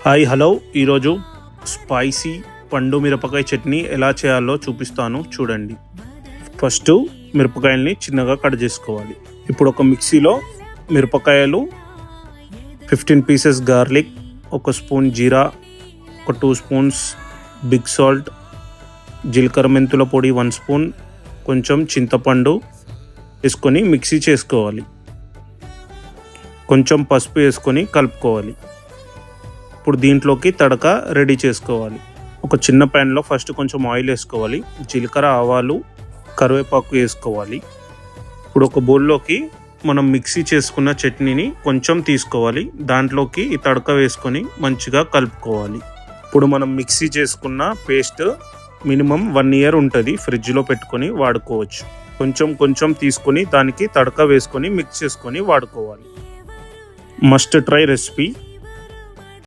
Hi hello, ఈరోజు spicy పండు మిరపకాయ చట్నీ ఎలా చేయాలో చూపిస్తాను చూడండి. ఫస్ట్ మిరపకాయల్ని చిన్నగా కట్ చేసుకోవాలి. ఇప్పుడు ఒక మిక్సీలో మిరపకాయలు, 15 పీసెస్ గార్లిక్, 1 స్పూన్ జీరా, ఒక 2 స్పూన్స్ బిగ్ సాల్ట్, జీలకర్ర మెంతుల పొడి 1 స్పూన్, కొంచెం చింతపండు వేసుకొని మిక్సీ చేసుకోవాలి. కొంచెం పసుపు వేసుకొని కలుపుకోవాలి. ఇప్పుడు దీంట్లోకి తడక రెడీ చేసుకోవాలి. ఒక చిన్న ప్యాన్లో ఫస్ట్ కొంచెం ఆయిల్ వేసుకోవాలి. జీలకర్ర, ఆవాలు, కరివేపాకు వేసుకోవాలి. ఇప్పుడు ఒక బౌల్లోకి మనం మిక్సీ చేసుకున్న చట్నీని కొంచెం తీసుకోవాలి. దాంట్లోకి ఈ తడక వేసుకొని మంచిగా కలుపుకోవాలి. ఇప్పుడు మనం మిక్సీ చేసుకున్న పేస్ట్ మినిమం 1 ఇయర్ ఉంటుంది, ఫ్రిడ్జ్లో పెట్టుకొని వాడుకోవచ్చు. కొంచెం తీసుకొని దానికి తడక వేసుకొని మిక్స్ చేసుకొని వాడుకోవాలి. Must try recipe.